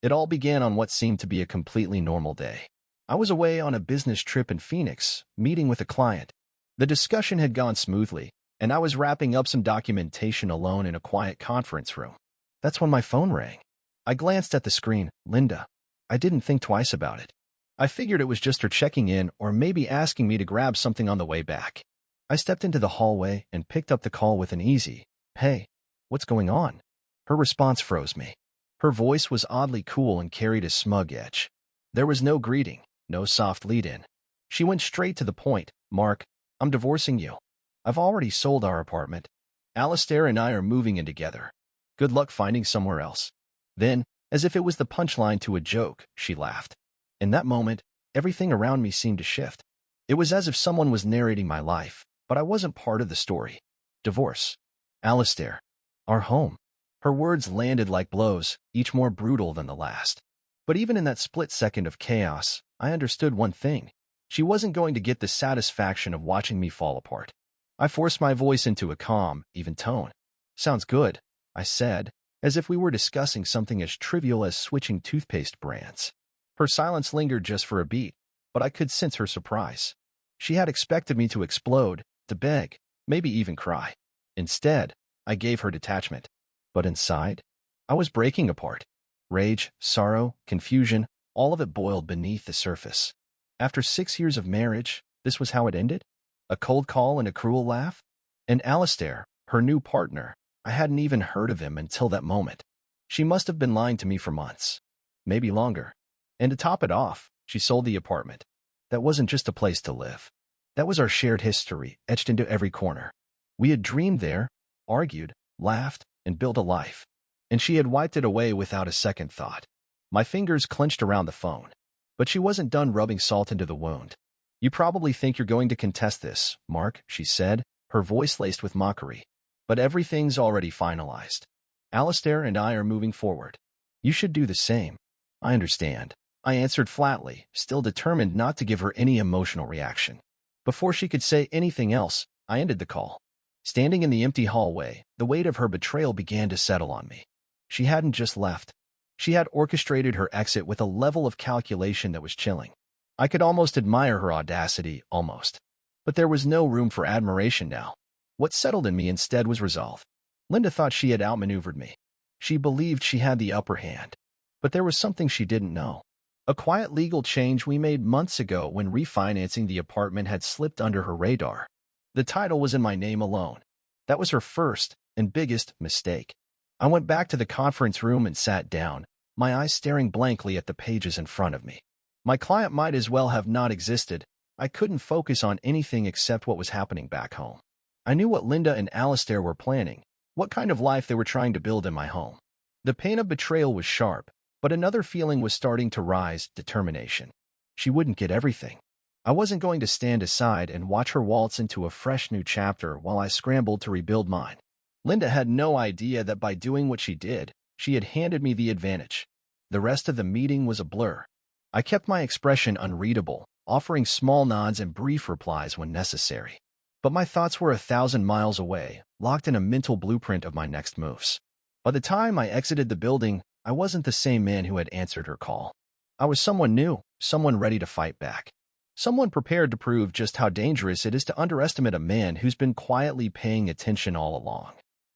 It all began on what seemed to be a completely normal day. I was away on a business trip in Phoenix, meeting with a client. The discussion had gone smoothly, and I was wrapping up some documentation alone in a quiet conference room. That's when my phone rang. I glanced at the screen. Linda. I didn't think twice about it. I figured it was just her checking in or maybe asking me to grab something on the way back. I stepped into the hallway and picked up the call with an easy, "Hey, what's going on?" Her response froze me. Her voice was oddly cool and carried a smug edge. There was no greeting, no soft lead-in. She went straight to the point. "Mark, I'm divorcing you. I've already sold our apartment. Alistair and I are moving in together. Good luck finding somewhere else." Then, as if it was the punchline to a joke, she laughed. In that moment, everything around me seemed to shift. It was as if someone was narrating my life, but I wasn't part of the story. Divorce. Alistair. Our home. Her words landed like blows, each more brutal than the last. But even in that split second of chaos, I understood one thing. She wasn't going to get the satisfaction of watching me fall apart. I forced my voice into a calm, even tone. "Sounds good," I said, as if we were discussing something as trivial as switching toothpaste brands. Her silence lingered just for a beat, but I could sense her surprise. She had expected me to explode, to beg, maybe even cry. Instead, I gave her detachment. But inside, I was breaking apart. Rage, sorrow, confusion, all of it boiled beneath the surface. After 6 years of marriage, this was how it ended? A cold call and a cruel laugh? And Alistair, her new partner, I hadn't even heard of him until that moment. She must have been lying to me for months, maybe longer. And to top it off, she sold the apartment. That wasn't just a place to live. That was our shared history, etched into every corner. We had dreamed there, argued, laughed, and built a life. And she had wiped it away without a second thought. My fingers clenched around the phone. But she wasn't done rubbing salt into the wound. "You probably think you're going to contest this, Mark," she said, her voice laced with mockery. "But everything's already finalized. Alistair and I are moving forward. You should do the same." "I understand," I answered flatly, still determined not to give her any emotional reaction. Before she could say anything else, I ended the call. Standing in the empty hallway, the weight of her betrayal began to settle on me. She hadn't just left. She had orchestrated her exit with a level of calculation that was chilling. I could almost admire her audacity, almost. But there was no room for admiration now. What settled in me instead was resolve. Linda thought she had outmaneuvered me. She believed she had the upper hand. But there was something she didn't know. A quiet legal change we made months ago when refinancing the apartment had slipped under her radar. The title was in my name alone. That was her first and biggest mistake. I went back to the conference room and sat down, my eyes staring blankly at the pages in front of me. My client might as well have not existed. I couldn't focus on anything except what was happening back home. I knew what Linda and Alistair were planning, what kind of life they were trying to build in my home. The pain of betrayal was sharp, but another feeling was starting to rise, determination. She wouldn't get everything. I wasn't going to stand aside and watch her waltz into a fresh new chapter while I scrambled to rebuild mine. Linda had no idea that by doing what she did, she had handed me the advantage. The rest of the meeting was a blur. I kept my expression unreadable, offering small nods and brief replies when necessary. But my thoughts were 1,000 miles away, locked in a mental blueprint of my next moves. By the time I exited the building, I wasn't the same man who had answered her call. I was someone new, someone ready to fight back. Someone prepared to prove just how dangerous it is to underestimate a man who's been quietly paying attention all along.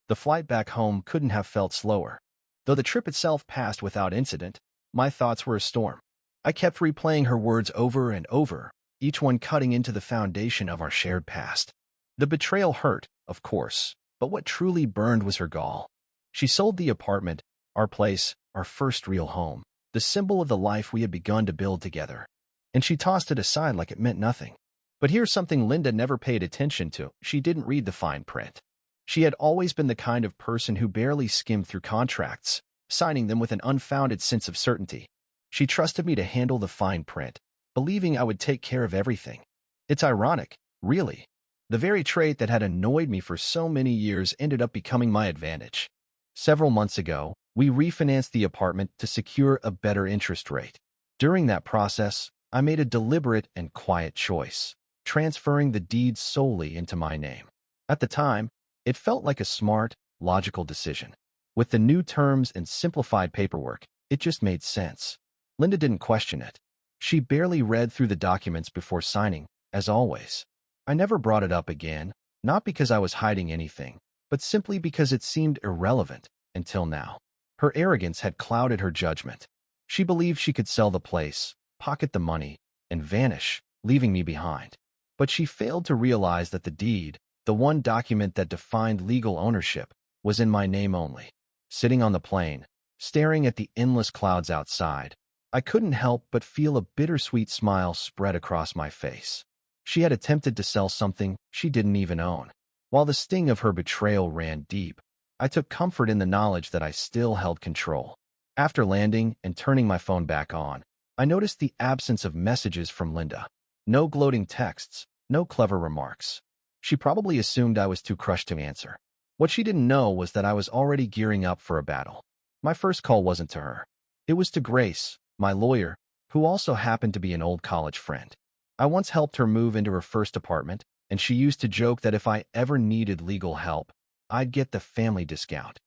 The flight back home couldn't have felt slower. Though the trip itself passed without incident, my thoughts were a storm. I kept replaying her words over and over, each one cutting into the foundation of our shared past. The betrayal hurt, of course, but what truly burned was her gall. She sold the apartment, our place, our first real home, the symbol of the life we had begun to build together. And she tossed it aside like it meant nothing. But here's something Linda never paid attention to. She didn't read the fine print. She had always been the kind of person who barely skimmed through contracts, signing them with an unfounded sense of certainty. She trusted me to handle the fine print, believing I would take care of everything. It's ironic, really. The very trait that had annoyed me for so many years ended up becoming my advantage. Several months ago, we refinanced the apartment to secure a better interest rate. During that process, I made a deliberate and quiet choice, transferring the deeds solely into my name. At the time, it felt like a smart, logical decision. With the new terms and simplified paperwork, It just made sense. Linda didn't question it. She barely read through the documents before signing, as always. I never brought it up again, not because I was hiding anything, but simply because it seemed irrelevant until now. Her arrogance had clouded her judgment. She believed she could sell the place, pocket the money, and vanish, leaving me behind. But she failed to realize that the deed, the one document that defined legal ownership, was in my name only. Sitting on the plane, staring at the endless clouds outside, I couldn't help but feel a bittersweet smile spread across my face. She had attempted to sell something she didn't even own. While the sting of her betrayal ran deep, I took comfort in the knowledge that I still held control. After landing and turning my phone back on, I noticed the absence of messages from Linda. No gloating texts, no clever remarks. She probably assumed I was too crushed to answer. What she didn't know was that I was already gearing up for a battle. My first call wasn't to her. It was to Grace, my lawyer, who also happened to be an old college friend. I once helped her move into her first apartment, and she used to joke that if I ever needed legal help, I'd get the family discount.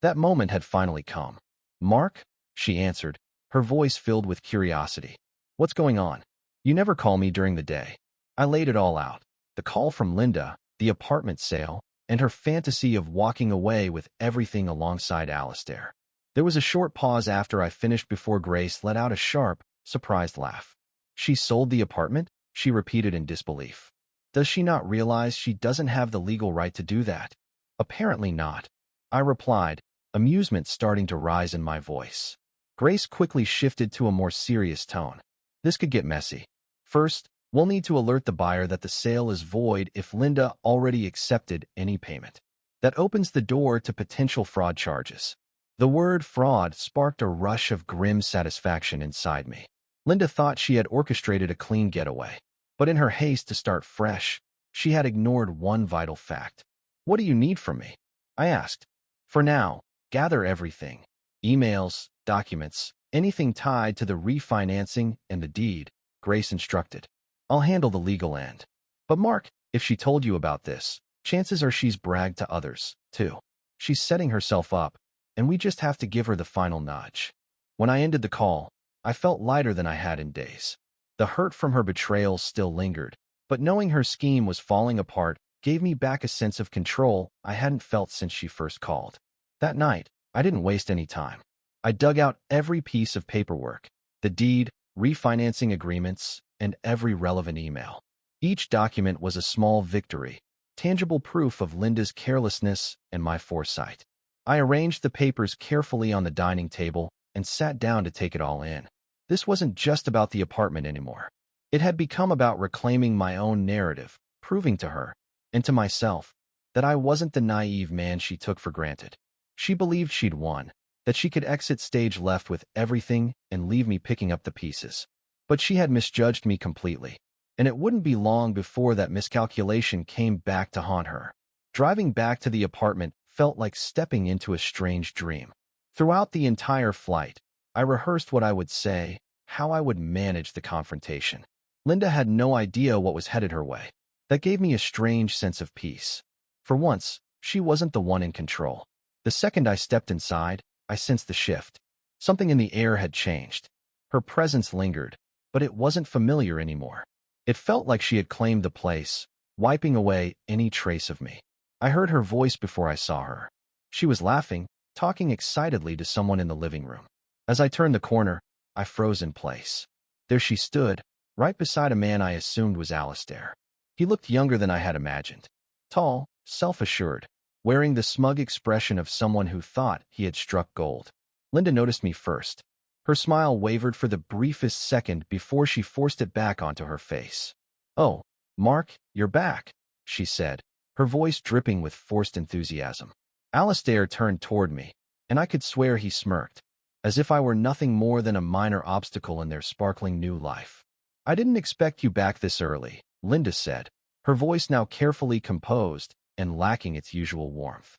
That moment had finally come. "Mark?" she answered, her voice filled with curiosity. "What's going on? You never call me during the day." I laid it all out. The call from Linda, the apartment sale, and her fantasy of walking away with everything alongside Alistair. There was a short pause after I finished before Grace let out a sharp, surprised laugh. "She sold the apartment?" she repeated in disbelief. "Does she not realize she doesn't have the legal right to do that?" "Apparently not," I replied, amusement starting to rise in my voice. Grace quickly shifted to a more serious tone. "This could get messy. First, we'll need to alert the buyer that the sale is void if Linda already accepted any payment. That opens the door to potential fraud charges." The word fraud sparked a rush of grim satisfaction inside me. Linda thought she had orchestrated a clean getaway. But in her haste to start fresh, she had ignored one vital fact. "What do you need from me?" I asked. "For now, gather everything. Emails, documents, anything tied to the refinancing and the deed," Grace instructed. "I'll handle the legal end." "But Mark, if she told you about this, chances are she's bragged to others, too. She's setting herself up, and we just have to give her the final nudge." When I ended the call, I felt lighter than I had in days. The hurt from her betrayal still lingered, but knowing her scheme was falling apart gave me back a sense of control I hadn't felt since she first called. That night, I didn't waste any time. I dug out every piece of paperwork, the deed, refinancing agreements, and every relevant email. Each document was a small victory, tangible proof of Linda's carelessness and my foresight. I arranged the papers carefully on the dining table and sat down to take it all in. This wasn't just about the apartment anymore. It had become about reclaiming my own narrative, proving to her, and to myself, that I wasn't the naive man she took for granted. She believed she'd won, that she could exit stage left with everything and leave me picking up the pieces. But she had misjudged me completely, and it wouldn't be long before that miscalculation came back to haunt her. Driving back to the apartment felt like stepping into a strange dream. Throughout the entire flight, I rehearsed what I would say, how I would manage the confrontation. Linda had no idea what was headed her way. That gave me a strange sense of peace. For once, she wasn't the one in control. The second I stepped inside, I sensed the shift. Something in the air had changed. Her presence lingered, but it wasn't familiar anymore. It felt like she had claimed the place, wiping away any trace of me. I heard her voice before I saw her. She was laughing, talking excitedly to someone in the living room. As I turned the corner, I froze in place. There she stood, right beside a man I assumed was Alistair. He looked younger than I had imagined. Tall, self-assured, wearing the smug expression of someone who thought he had struck gold. Linda noticed me first. Her smile wavered for the briefest second before she forced it back onto her face. "Oh, Mark, you're back," she said, her voice dripping with forced enthusiasm. Alistair turned toward me, and I could swear he smirked, as if I were nothing more than a minor obstacle in their sparkling new life. "I didn't expect you back this early," Linda said, her voice now carefully composed and lacking its usual warmth.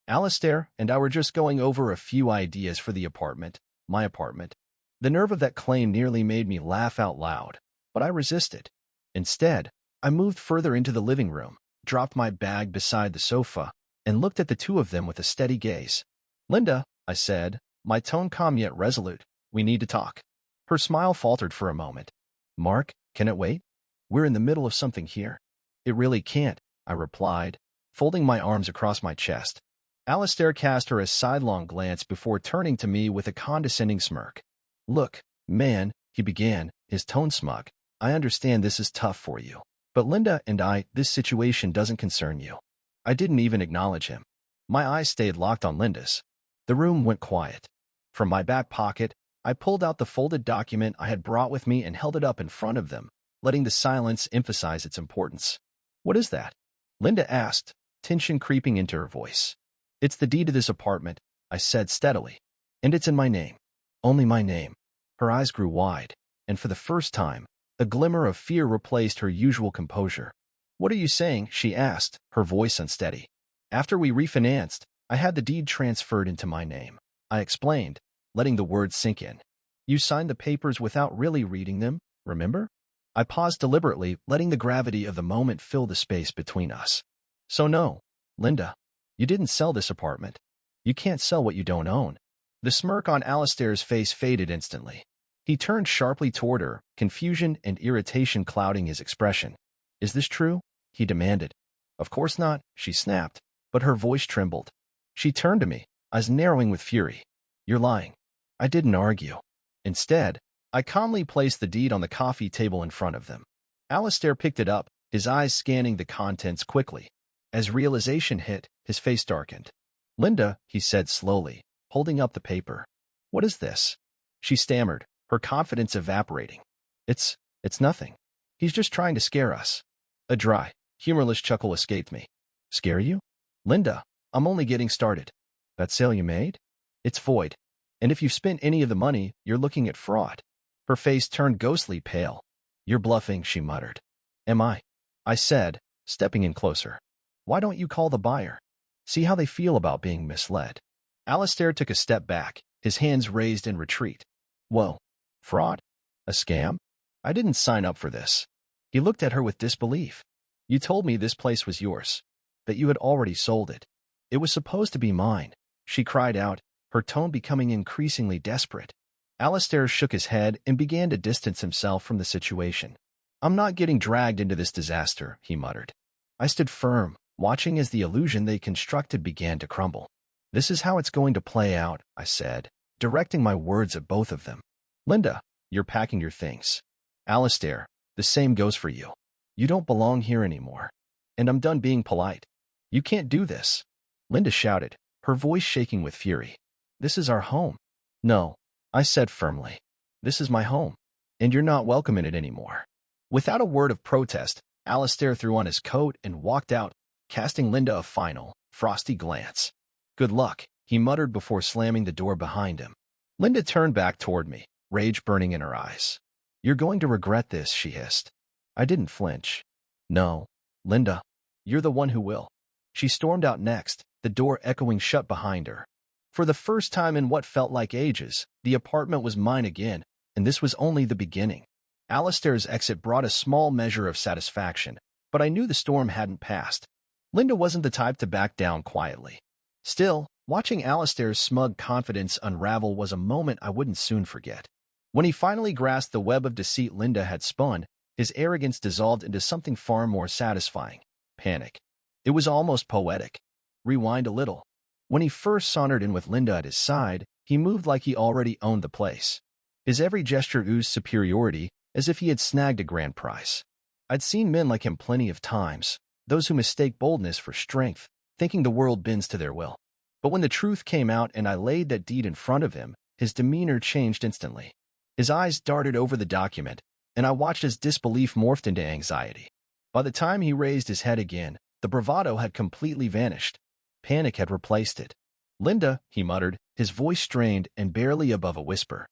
"Alistair and I were just going over a few ideas for the apartment, my apartment." The nerve of that claim nearly made me laugh out loud, but I resisted. Instead, I moved further into the living room, dropped my bag beside the sofa, and looked at the two of them with a steady gaze. "Linda," I said, my tone calm yet resolute. We need to talk. Her smile faltered for a moment. Mark, can it wait? We're in the middle of something here. It really can't, I replied, folding my arms across my chest. Alistair cast her a sidelong glance before turning to me with a condescending smirk. Look, man, he began, his tone smug. I understand this is tough for you. But Linda and this situation doesn't concern you. I didn't even acknowledge him. My eyes stayed locked on Linda's. The room went quiet. From my back pocket, I pulled out the folded document I had brought with me and held it up in front of them, letting the silence emphasize its importance. What is that? Linda asked, tension creeping into her voice. It's the deed to this apartment, I said steadily. And it's in my name. Only my name. Her eyes grew wide, and for the first time, a glimmer of fear replaced her usual composure. What are you saying? She asked, her voice unsteady. After we refinanced, I had the deed transferred into my name. I explained, letting the words sink in. You signed the papers without really reading them, remember? I paused deliberately, letting the gravity of the moment fill the space between us. So no, Linda, you didn't sell this apartment. You can't sell what you don't own. The smirk on Alistair's face faded instantly. He turned sharply toward her, confusion and irritation clouding his expression. Is this true? He demanded. Of course not, she snapped, but her voice trembled. She turned to me, eyes narrowing with fury. You're lying. I didn't argue. Instead, I calmly placed the deed on the coffee table in front of them. Alistair picked it up, his eyes scanning the contents quickly. As realization hit, his face darkened. Linda, he said slowly, holding up the paper. What is this? She stammered, her confidence evaporating. It's nothing. He's just trying to scare us. A dry, humorless chuckle escaped me. Scare you? Linda, I'm only getting started. That sale you made? It's void. And if you've spent any of the money, you're looking at fraud. Her face turned ghostly pale. You're bluffing, she muttered. Am I? I said, stepping in closer. Why don't you call the buyer? See how they feel about being misled. Alistair took a step back, his hands raised in retreat. Whoa. Fraud? A scam? I didn't sign up for this. He looked at her with disbelief. You told me this place was yours, that you had already sold it. It was supposed to be mine, she cried out, her tone becoming increasingly desperate. Alistair shook his head and began to distance himself from the situation. I'm not getting dragged into this disaster, he muttered. I stood firm, watching as the illusion they constructed began to crumble. This is how it's going to play out, I said, directing my words at both of them. Linda, you're packing your things. Alistair, the same goes for you. You don't belong here anymore. And I'm done being polite. You can't do this. Linda shouted, her voice shaking with fury. This is our home. No, I said firmly. This is my home. And you're not welcome in it anymore. Without a word of protest, Alistair threw on his coat and walked out, casting Linda a final, frosty glance. Good luck, he muttered before slamming the door behind him. Linda turned back toward me, rage burning in her eyes. You're going to regret this, she hissed. I didn't flinch. No, Linda, you're the one who will. She stormed out next, the door echoing shut behind her. For the first time in what felt like ages, the apartment was mine again, and this was only the beginning. Alistair's exit brought a small measure of satisfaction, but I knew the storm hadn't passed. Linda wasn't the type to back down quietly. Still, watching Alistair's smug confidence unravel was a moment I wouldn't soon forget. When he finally grasped the web of deceit Linda had spun, his arrogance dissolved into something far more satisfying. Panic. It was almost poetic. Rewind a little. When he first sauntered in with Linda at his side, he moved like he already owned the place. His every gesture oozed superiority, as if he had snagged a grand prize. I'd seen men like him plenty of times, those who mistake boldness for strength, thinking the world bends to their will. But when the truth came out and I laid that deed in front of him, his demeanor changed instantly. His eyes darted over the document, and I watched as disbelief morphed into anxiety. By the time he raised his head again, the bravado had completely vanished. Panic had replaced it. Linda, he muttered, his voice strained and barely above a whisper.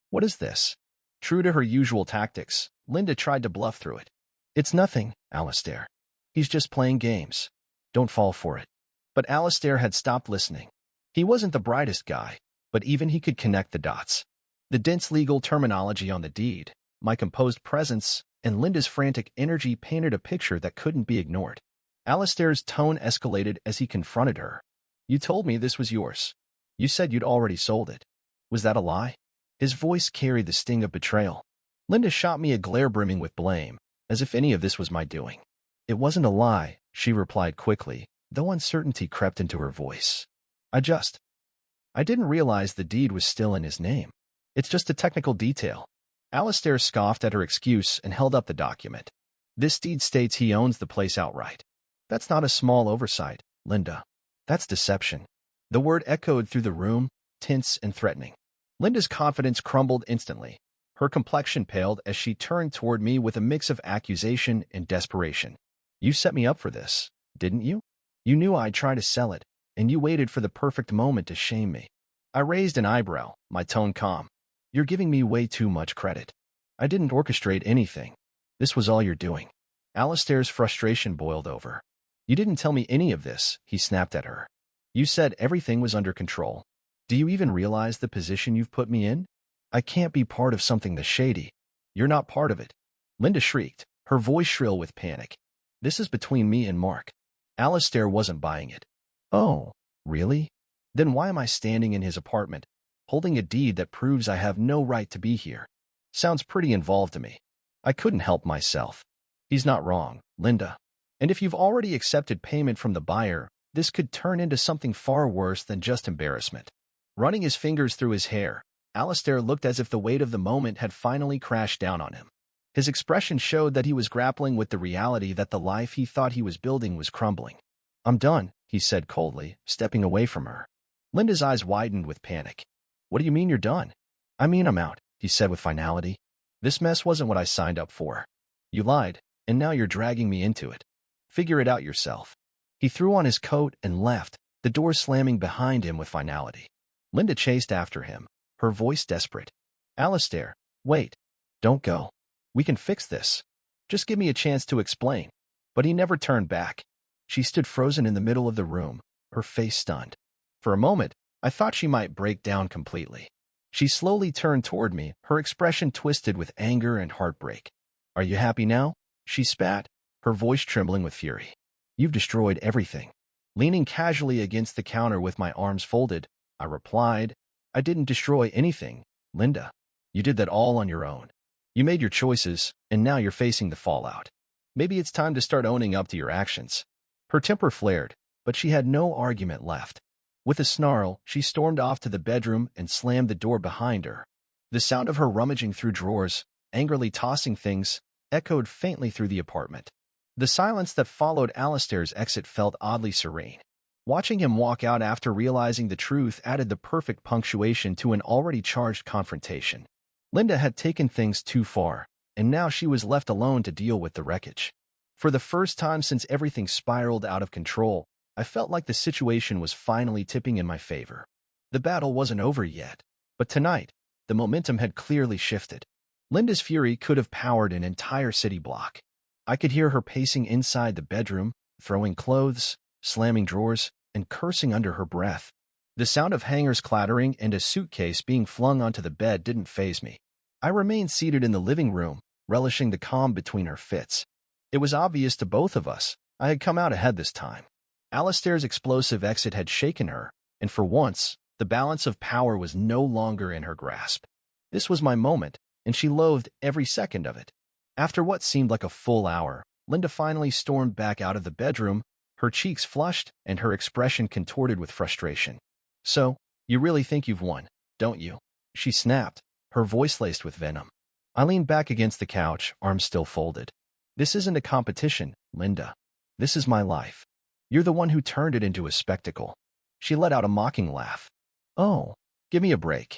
What is this? True to her usual tactics, Linda tried to bluff through it. It's nothing, Alistair. He's just playing games. Don't fall for it. But Alistair had stopped listening. He wasn't the brightest guy, but even he could connect the dots. The dense legal terminology on the deed, my composed presence, and Linda's frantic energy painted a picture that couldn't be ignored. Alistair's tone escalated as he confronted her. You told me this was yours. You said you'd already sold it. Was that a lie? His voice carried the sting of betrayal. Linda shot me a glare brimming with blame, as if any of this was my doing. It wasn't a lie, she replied quickly, though uncertainty crept into her voice. I didn't realize the deed was still in his name. It's just a technical detail. Alistair scoffed at her excuse and held up the document. This deed states he owns the place outright. That's not a small oversight, Linda. That's deception. The word echoed through the room, tense and threatening. Linda's confidence crumbled instantly. Her complexion paled as she turned toward me with a mix of accusation and desperation. You set me up for this, didn't you? You knew I'd try to sell it, and you waited for the perfect moment to shame me. I raised an eyebrow, my tone calm. You're giving me way too much credit. I didn't orchestrate anything. This was all you're doing. Alistair's frustration boiled over. You didn't tell me any of this, he snapped at her. You said everything was under control. Do you even realize the position you've put me in? I can't be part of something this shady. You're not part of it. Linda shrieked, her voice shrill with panic. This is between me and Mark. Alistair wasn't buying it. Oh, really? Then why am I standing in his apartment, holding a deed that proves I have no right to be here? Sounds pretty involved to me. I couldn't help myself. He's not wrong, Linda. And if you've already accepted payment from the buyer, this could turn into something far worse than just embarrassment. Running his fingers through his hair, Alistair looked as if the weight of the moment had finally crashed down on him. His expression showed that he was grappling with the reality that the life he thought he was building was crumbling. I'm done, he said coldly, stepping away from her. Linda's eyes widened with panic. What do you mean you're done? I mean I'm out, he said with finality. This mess wasn't what I signed up for. You lied, and now you're dragging me into it. Figure it out yourself. He threw on his coat and left, the door slamming behind him with finality. Linda chased after him, her voice desperate. Alistair, wait. Don't go. We can fix this. Just give me a chance to explain. But he never turned back. She stood frozen in the middle of the room, her face stunned. For a moment, I thought she might break down completely. She slowly turned toward me, her expression twisted with anger and heartbreak. Are you happy now? She spat, her voice trembling with fury. You've destroyed everything. Leaning casually against the counter with my arms folded, I replied, I didn't destroy anything, Linda. You did that all on your own. You made your choices, and now you're facing the fallout. Maybe it's time to start owning up to your actions. Her temper flared, but she had no argument left. With a snarl, she stormed off to the bedroom and slammed the door behind her. The sound of her rummaging through drawers, angrily tossing things, echoed faintly through the apartment. The silence that followed Alistair's exit felt oddly serene. Watching him walk out after realizing the truth added the perfect punctuation to an already charged confrontation. Linda had taken things too far, and now she was left alone to deal with the wreckage. For the first time since everything spiraled out of control, I felt like the situation was finally tipping in my favor. The battle wasn't over yet, but tonight, the momentum had clearly shifted. Linda's fury could have powered an entire city block. I could hear her pacing inside the bedroom, throwing clothes, slamming drawers, and cursing under her breath. The sound of hangers clattering and a suitcase being flung onto the bed didn't faze me. I remained seated in the living room, relishing the calm between her fits. It was obvious to both of us I had come out ahead this time. Alistair's explosive exit had shaken her, and for once, the balance of power was no longer in her grasp. This was my moment, and she loathed every second of it. After what seemed like a full hour, Linda finally stormed back out of the bedroom, her cheeks flushed and her expression contorted with frustration. So, you really think you've won, don't you? She snapped, her voice laced with venom. I leaned back against the couch, arms still folded. This isn't a competition, Linda. This is my life. You're the one who turned it into a spectacle. She let out a mocking laugh. Oh, give me a break.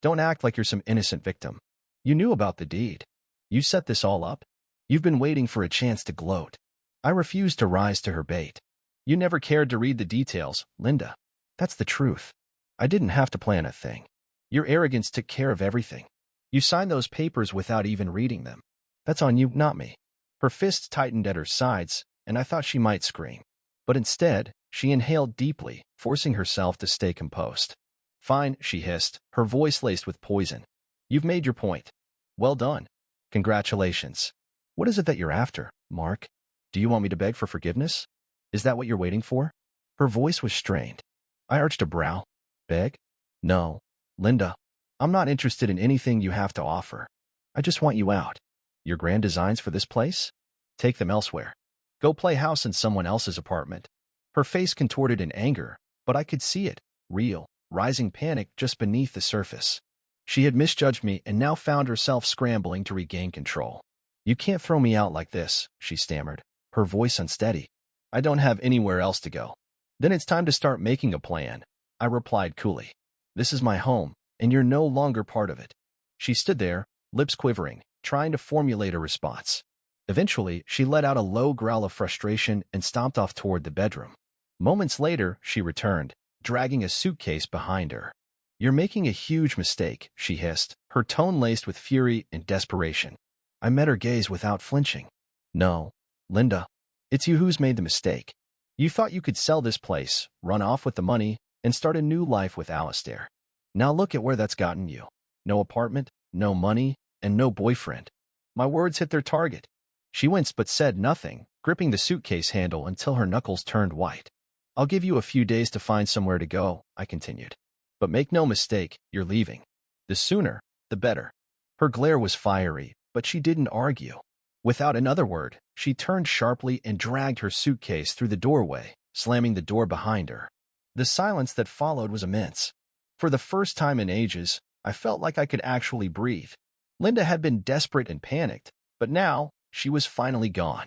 Don't act like you're some innocent victim. You knew about the deed. You set this all up. You've been waiting for a chance to gloat. I refused to rise to her bait. You never cared to read the details, Linda. That's the truth. I didn't have to plan a thing. Your arrogance took care of everything. You signed those papers without even reading them. That's on you, not me. Her fists tightened at her sides, and I thought she might scream. But instead, she inhaled deeply, forcing herself to stay composed. Fine, she hissed, her voice laced with poison. You've made your point. Well done. Congratulations. What is it that you're after, Mark? Do you want me to beg for forgiveness? Is that what you're waiting for? Her voice was strained. I arched a brow. Beg? No, Linda. I'm not interested in anything you have to offer. I just want you out. Your grand designs for this place? Take them elsewhere. Go play house in someone else's apartment. Her face contorted in anger, but I could see it, real, rising panic just beneath the surface. She had misjudged me and now found herself scrambling to regain control. You can't throw me out like this, she stammered, her voice unsteady. I don't have anywhere else to go. Then it's time to start making a plan, I replied coolly. This is my home, and you're no longer part of it. She stood there, lips quivering, trying to formulate a response. Eventually, she let out a low growl of frustration and stomped off toward the bedroom. Moments later, she returned, dragging a suitcase behind her. You're making a huge mistake, she hissed, her tone laced with fury and desperation. I met her gaze without flinching. No, Linda, it's you who's made the mistake. You thought you could sell this place, run off with the money, and start a new life with Alistair. Now look at where that's gotten you. No apartment, no money, and no boyfriend. My words hit their target. She winced but said nothing, gripping the suitcase handle until her knuckles turned white. I'll give you a few days to find somewhere to go, I continued. But make no mistake, you're leaving. The sooner, the better. Her glare was fiery, but she didn't argue. Without another word, she turned sharply and dragged her suitcase through the doorway, slamming the door behind her. The silence that followed was immense. For the first time in ages, I felt like I could actually breathe. Linda had been desperate and panicked, but now she was finally gone.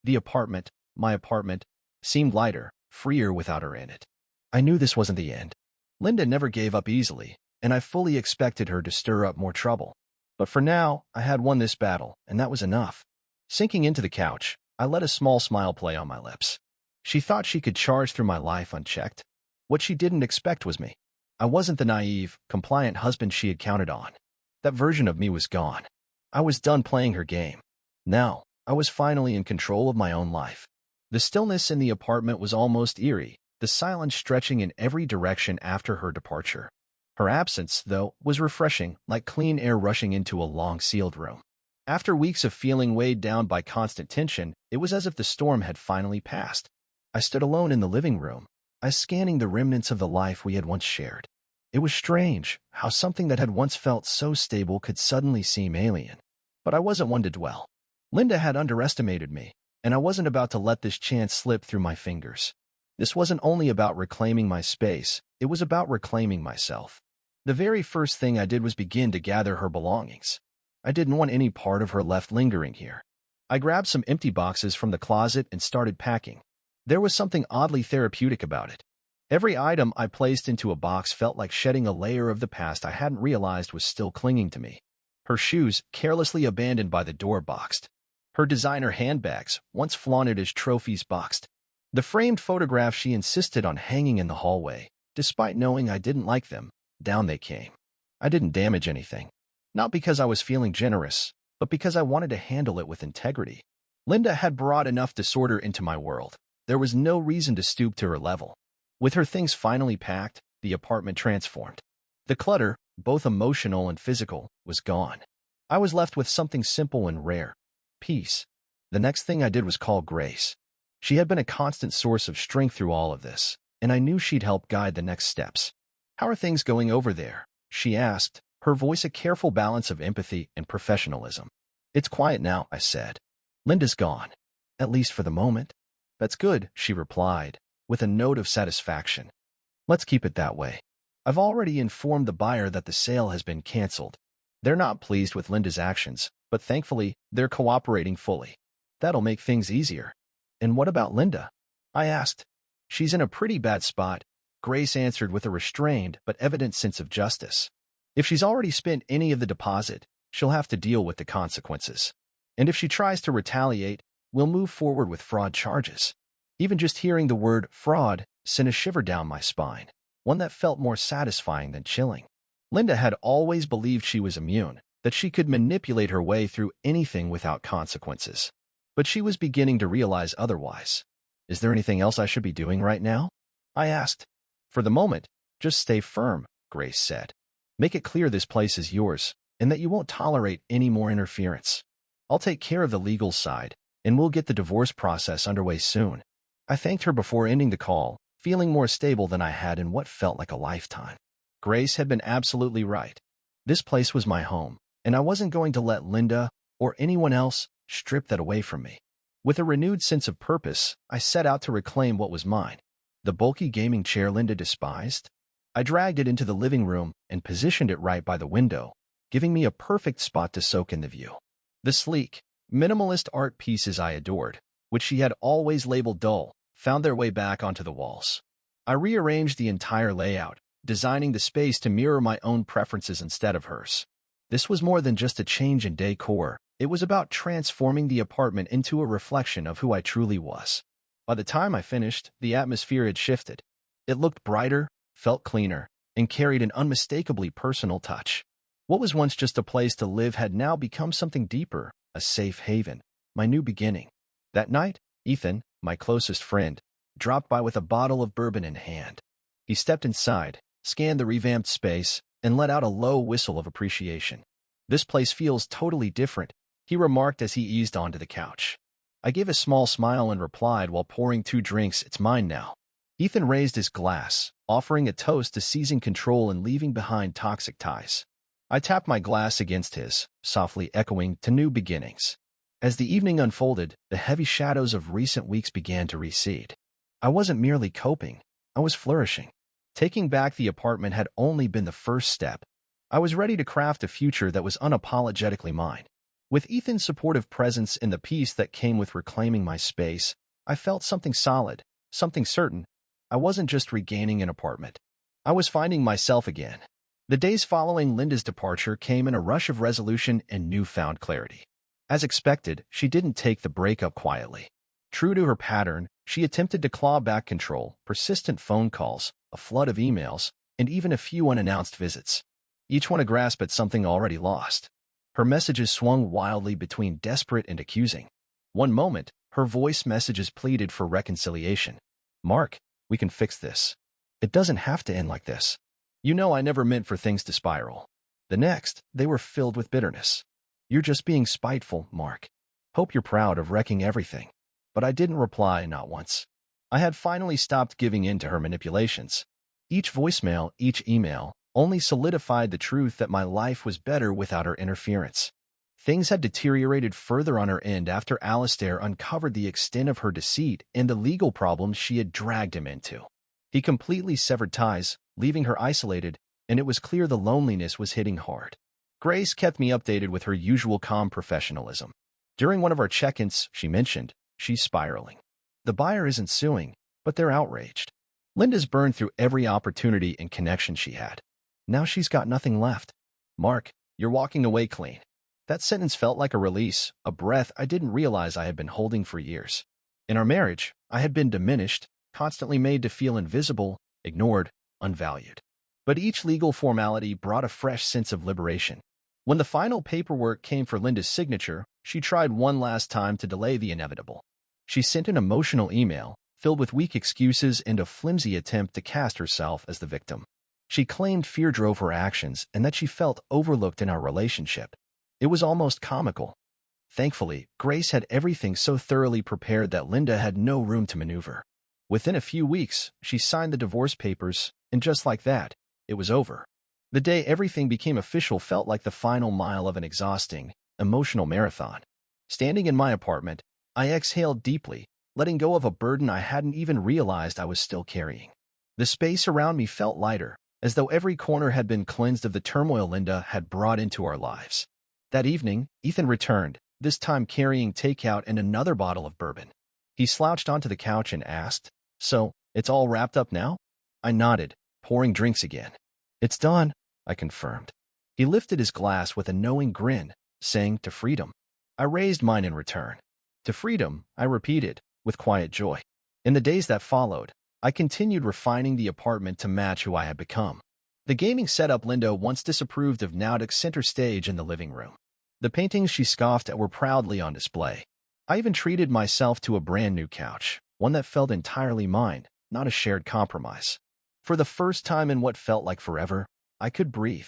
The apartment, my apartment, seemed lighter, freer without her in it. I knew this wasn't the end. Linda never gave up easily, and I fully expected her to stir up more trouble. But for now, I had won this battle, and that was enough. Sinking into the couch, I let a small smile play on my lips. She thought she could charge through my life unchecked. What she didn't expect was me. I wasn't the naive, compliant husband she had counted on. That version of me was gone. I was done playing her game. Now, I was finally in control of my own life. The stillness in the apartment was almost eerie, the silence stretching in every direction after her departure. Her absence, though, was refreshing, like clean air rushing into a long-sealed room. After weeks of feeling weighed down by constant tension, it was as if the storm had finally passed. I stood alone in the living room, scanning the remnants of the life we had once shared. It was strange how something that had once felt so stable could suddenly seem alien. But I wasn't one to dwell. Linda had underestimated me, and I wasn't about to let this chance slip through my fingers. This wasn't only about reclaiming my space, it was about reclaiming myself. The very first thing I did was begin to gather her belongings. I didn't want any part of her left lingering here. I grabbed some empty boxes from the closet and started packing. There was something oddly therapeutic about it. Every item I placed into a box felt like shedding a layer of the past I hadn't realized was still clinging to me. Her shoes, carelessly abandoned by the door, boxed. Her designer handbags, once flaunted as trophies, boxed. The framed photographs she insisted on hanging in the hallway, despite knowing I didn't like them, down they came. I didn't damage anything. Not because I was feeling generous, but because I wanted to handle it with integrity. Linda had brought enough disorder into my world. There was no reason to stoop to her level. With her things finally packed, the apartment transformed. The clutter, both emotional and physical, was gone. I was left with something simple and rare: peace. The next thing I did was call Grace. She had been a constant source of strength through all of this, and I knew she'd help guide the next steps. How are things going over there? She asked, her voice a careful balance of empathy and professionalism. It's quiet now, I said. Linda's gone. At least for the moment. That's good, she replied, with a note of satisfaction. Let's keep it that way. I've already informed the buyer that the sale has been canceled. They're not pleased with Linda's actions, but thankfully, they're cooperating fully. That'll make things easier. And what about Linda? I asked. She's in a pretty bad spot, Grace answered with a restrained but evident sense of justice. If she's already spent any of the deposit, she'll have to deal with the consequences. And if she tries to retaliate, we'll move forward with fraud charges. Even just hearing the word fraud sent a shiver down my spine, one that felt more satisfying than chilling. Linda had always believed she was immune, that she could manipulate her way through anything without consequences. But she was beginning to realize otherwise. Is there anything else I should be doing right now? I asked. For the moment, just stay firm, Grace said. Make it clear this place is yours, and that you won't tolerate any more interference. I'll take care of the legal side, and we'll get the divorce process underway soon. I thanked her before ending the call, feeling more stable than I had in what felt like a lifetime. Grace had been absolutely right. This place was my home, and I wasn't going to let Linda or anyone else strip that away from me. With a renewed sense of purpose, I set out to reclaim what was mine. The bulky gaming chair Linda despised? I dragged it into the living room and positioned it right by the window, giving me a perfect spot to soak in the view. The sleek, minimalist art pieces I adored, which she had always labeled dull, found their way back onto the walls. I rearranged the entire layout, designing the space to mirror my own preferences instead of hers. This was more than just a change in decor. It was about transforming the apartment into a reflection of who I truly was. By the time I finished, the atmosphere had shifted. It looked brighter, felt cleaner, and carried an unmistakably personal touch. What was once just a place to live had now become something deeper, a safe haven, my new beginning. That night, Ethan, my closest friend, dropped by with a bottle of bourbon in hand. He stepped inside, scanned the revamped space, and let out a low whistle of appreciation. "This place feels totally different," he remarked as he eased onto the couch. I gave a small smile and replied while pouring 2 drinks, "It's mine now." Ethan raised his glass, offering a toast to seizing control and leaving behind toxic ties. I tapped my glass against his, softly echoing to new beginnings. As the evening unfolded, the heavy shadows of recent weeks began to recede. I wasn't merely coping, I was flourishing. Taking back the apartment had only been the first step. I was ready to craft a future that was unapologetically mine. With Ethan's supportive presence and the peace that came with reclaiming my space, I felt something solid, something certain. I wasn't just regaining an apartment. I was finding myself again. The days following Linda's departure came in a rush of resolution and newfound clarity. As expected, she didn't take the breakup quietly. True to her pattern, she attempted to claw back control, persistent phone calls, a flood of emails, and even a few unannounced visits. Each one a grasp at something already lost. Her messages swung wildly between desperate and accusing. One moment, her voice messages pleaded for reconciliation. "Mark, we can fix this. It doesn't have to end like this. You know I never meant for things to spiral." The next, they were filled with bitterness. "You're just being spiteful, Mark. Hope you're proud of wrecking everything." But I didn't reply, not once. I had finally stopped giving in to her manipulations. Each voicemail, each email, only solidified the truth that my life was better without her interference. Things had deteriorated further on her end after Alistair uncovered the extent of her deceit and the legal problems she had dragged him into. He completely severed ties, leaving her isolated, and it was clear the loneliness was hitting hard. Grace kept me updated with her usual calm professionalism. During one of our check-ins, she mentioned, "She's spiraling. The buyer isn't suing, but they're outraged. Linda's burned through every opportunity and connection she had. Now she's got nothing left. Mark, you're walking away clean." That sentence felt like a release, a breath I didn't realize I had been holding for years. In our marriage, I had been diminished, constantly made to feel invisible, ignored, unvalued. But each legal formality brought a fresh sense of liberation. When the final paperwork came for Linda's signature, she tried one last time to delay the inevitable. She sent an emotional email, filled with weak excuses and a flimsy attempt to cast herself as the victim. She claimed fear drove her actions and that she felt overlooked in our relationship. It was almost comical. Thankfully, Grace had everything so thoroughly prepared that Linda had no room to maneuver. Within a few weeks, she signed the divorce papers, and just like that, it was over. The day everything became official felt like the final mile of an exhausting, emotional marathon. Standing in my apartment, I exhaled deeply, letting go of a burden I hadn't even realized I was still carrying. The space around me felt lighter, as though every corner had been cleansed of the turmoil Linda had brought into our lives. That evening, Ethan returned, this time carrying takeout and another bottle of bourbon. He slouched onto the couch and asked, "So, it's all wrapped up now?" I nodded, pouring drinks again. "It's done," I confirmed. He lifted his glass with a knowing grin, saying, "To freedom." I raised mine in return. "To freedom," I repeated, with quiet joy. In the days that followed, I continued refining the apartment to match who I had become. The gaming setup Linda once disapproved of now took center stage in the living room. The paintings she scoffed at were proudly on display. I even treated myself to a brand new couch, one that felt entirely mine, not a shared compromise. For the first time in what felt like forever, I could breathe.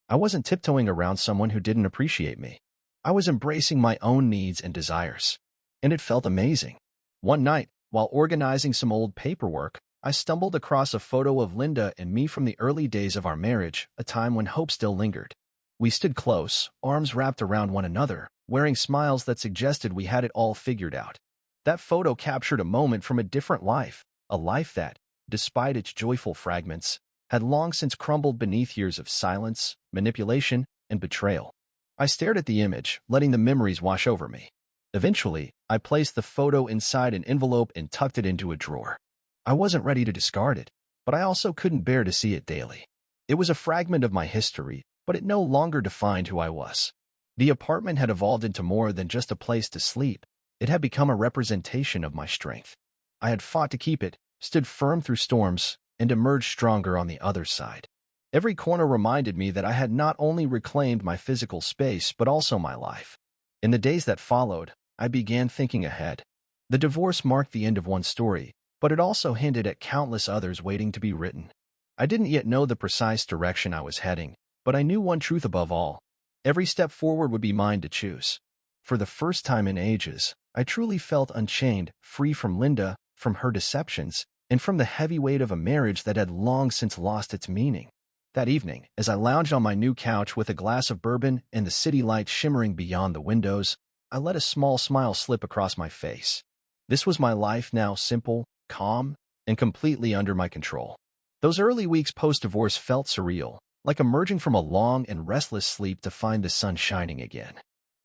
I wasn't tiptoeing around someone who didn't appreciate me. I was embracing my own needs and desires. And it felt amazing. One night, while organizing some old paperwork, I stumbled across a photo of Linda and me from the early days of our marriage, a time when hope still lingered. We stood close, arms wrapped around one another, wearing smiles that suggested we had it all figured out. That photo captured a moment from a different life, a life that, despite its joyful fragments, had long since crumbled beneath years of silence, manipulation, and betrayal. I stared at the image, letting the memories wash over me. Eventually, I placed the photo inside an envelope and tucked it into a drawer. I wasn't ready to discard it, but I also couldn't bear to see it daily. It was a fragment of my history, but it no longer defined who I was. The apartment had evolved into more than just a place to sleep. It had become a representation of my strength. I had fought to keep it, stood firm through storms, and emerged stronger on the other side. Every corner reminded me that I had not only reclaimed my physical space, but also my life. In the days that followed, I began thinking ahead. The divorce marked the end of one story, but it also hinted at countless others waiting to be written. I didn't yet know the precise direction I was heading, but I knew one truth above all. Every step forward would be mine to choose. For the first time in ages, I truly felt unchained, free from Linda, from her deceptions, and from the heavy weight of a marriage that had long since lost its meaning. That evening, as I lounged on my new couch with a glass of bourbon and the city lights shimmering beyond the windows, I let a small smile slip across my face. This was my life now, simple, calm, and completely under my control. Those early weeks post-divorce felt surreal, like emerging from a long and restless sleep to find the sun shining again.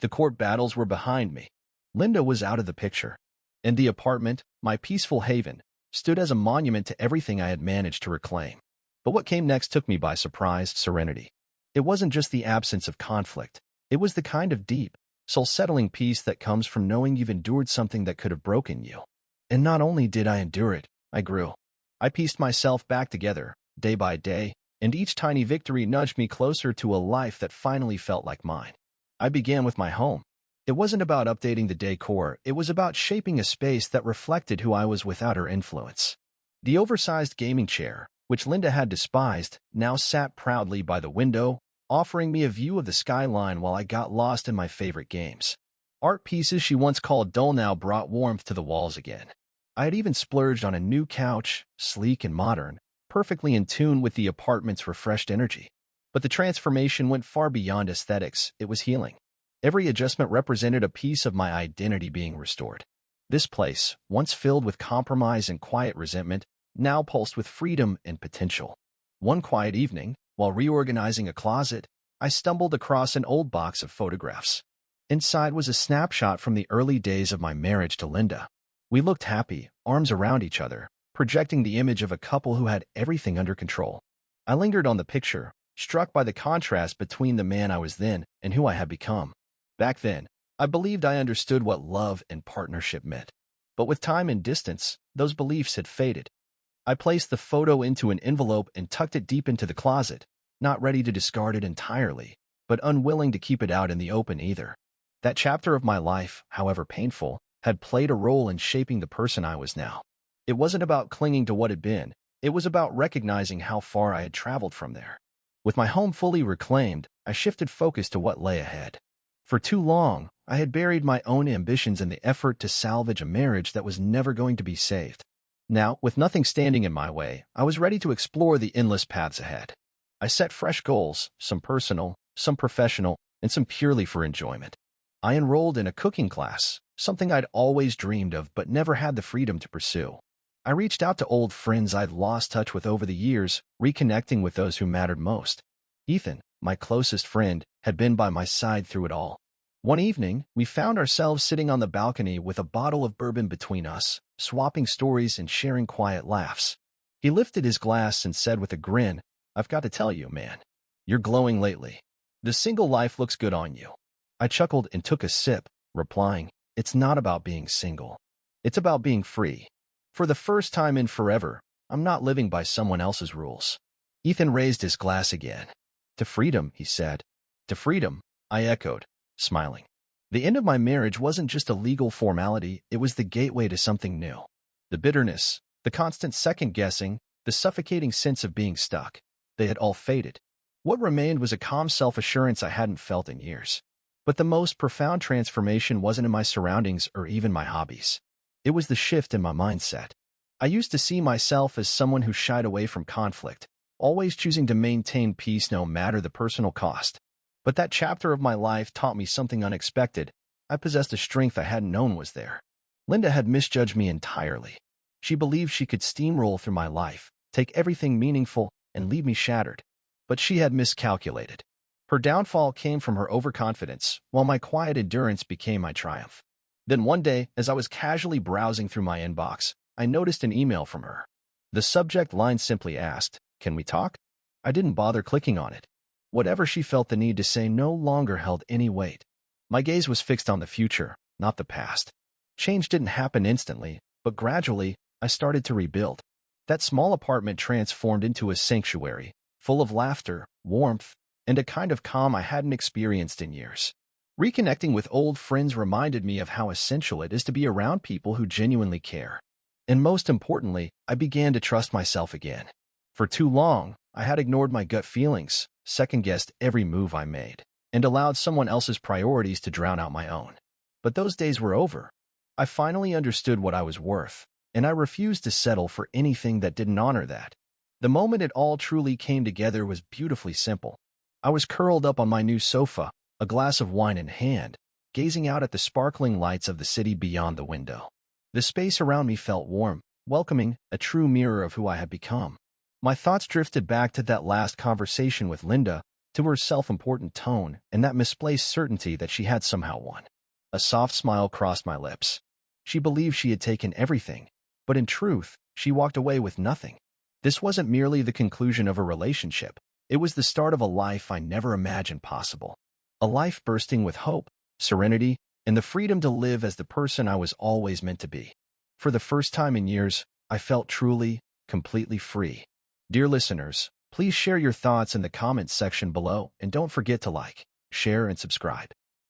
The court battles were behind me. Linda was out of the picture. And the apartment, my peaceful haven, stood as a monument to everything I had managed to reclaim. But what came next took me by surprise: serenity. It wasn't just the absence of conflict. It was the kind of deep, soul-settling peace that comes from knowing you've endured something that could have broken you. And not only did I endure it, I grew. I pieced myself back together, day by day, and each tiny victory nudged me closer to a life that finally felt like mine. I began with my home. It wasn't about updating the decor, it was about shaping a space that reflected who I was without her influence. The oversized gaming chair, which Linda had despised, now sat proudly by the window, offering me a view of the skyline while I got lost in my favorite games. Art pieces she once called dull now brought warmth to the walls again. I had even splurged on a new couch, sleek and modern, perfectly in tune with the apartment's refreshed energy. But the transformation went far beyond aesthetics. It was healing. Every adjustment represented a piece of my identity being restored. This place, once filled with compromise and quiet resentment, now pulsed with freedom and potential. One quiet evening, while reorganizing a closet, I stumbled across an old box of photographs. Inside was a snapshot from the early days of my marriage to Linda. We looked happy, arms around each other, projecting the image of a couple who had everything under control. I lingered on the picture, struck by the contrast between the man I was then and who I had become. Back then, I believed I understood what love and partnership meant. But with time and distance, those beliefs had faded. I placed the photo into an envelope and tucked it deep into the closet, not ready to discard it entirely, but unwilling to keep it out in the open either. That chapter of my life, however painful, had played a role in shaping the person I was now. It wasn't about clinging to what had been, it was about recognizing how far I had traveled from there. With my home fully reclaimed, I shifted focus to what lay ahead. For too long, I had buried my own ambitions in the effort to salvage a marriage that was never going to be saved. Now, with nothing standing in my way, I was ready to explore the endless paths ahead. I set fresh goals, some personal, some professional, and some purely for enjoyment. I enrolled in a cooking class, something I'd always dreamed of but never had the freedom to pursue. I reached out to old friends I'd lost touch with over the years, reconnecting with those who mattered most. Ethan, my closest friend, had been by my side through it all. One evening, we found ourselves sitting on the balcony with a bottle of bourbon between us, swapping stories and sharing quiet laughs. He lifted his glass and said with a grin, "I've got to tell you, man, you're glowing lately. The single life looks good on you." I chuckled and took a sip, replying, "It's not about being single. It's about being free. For the first time in forever, I'm not living by someone else's rules." Ethan raised his glass again. "To freedom," he said. "To freedom," I echoed, smiling. The end of my marriage wasn't just a legal formality, it was the gateway to something new. The bitterness, the constant second-guessing, the suffocating sense of being stuck, they had all faded. What remained was a calm self-assurance I hadn't felt in years. But the most profound transformation wasn't in my surroundings or even my hobbies. It was the shift in my mindset. I used to see myself as someone who shied away from conflict, always choosing to maintain peace no matter the personal cost. But that chapter of my life taught me something unexpected. I possessed a strength I hadn't known was there. Linda had misjudged me entirely. She believed she could steamroll through my life, take everything meaningful, and leave me shattered. But she had miscalculated. Her downfall came from her overconfidence, while my quiet endurance became my triumph. Then one day, as I was casually browsing through my inbox, I noticed an email from her. The subject line simply asked, "Can we talk?" I didn't bother clicking on it. Whatever she felt the need to say no longer held any weight. My gaze was fixed on the future, not the past. Change didn't happen instantly, but gradually, I started to rebuild. That small apartment transformed into a sanctuary, full of laughter, warmth, and a kind of calm I hadn't experienced in years. Reconnecting with old friends reminded me of how essential it is to be around people who genuinely care. And most importantly, I began to trust myself again. For too long, I had ignored my gut feelings, second-guessed every move I made, and allowed someone else's priorities to drown out my own. But those days were over. I finally understood what I was worth, and I refused to settle for anything that didn't honor that. The moment it all truly came together was beautifully simple. I was curled up on my new sofa, a glass of wine in hand, gazing out at the sparkling lights of the city beyond the window. The space around me felt warm, welcoming, a true mirror of who I had become. My thoughts drifted back to that last conversation with Linda, to her self-important tone and that misplaced certainty that she had somehow won. A soft smile crossed my lips. She believed she had taken everything, but in truth, she walked away with nothing. This wasn't merely the conclusion of a relationship. It was the start of a life I never imagined possible. A life bursting with hope, serenity, and the freedom to live as the person I was always meant to be. For the first time in years, I felt truly, completely free. Dear listeners, please share your thoughts in the comments section below and don't forget to like, share, and subscribe.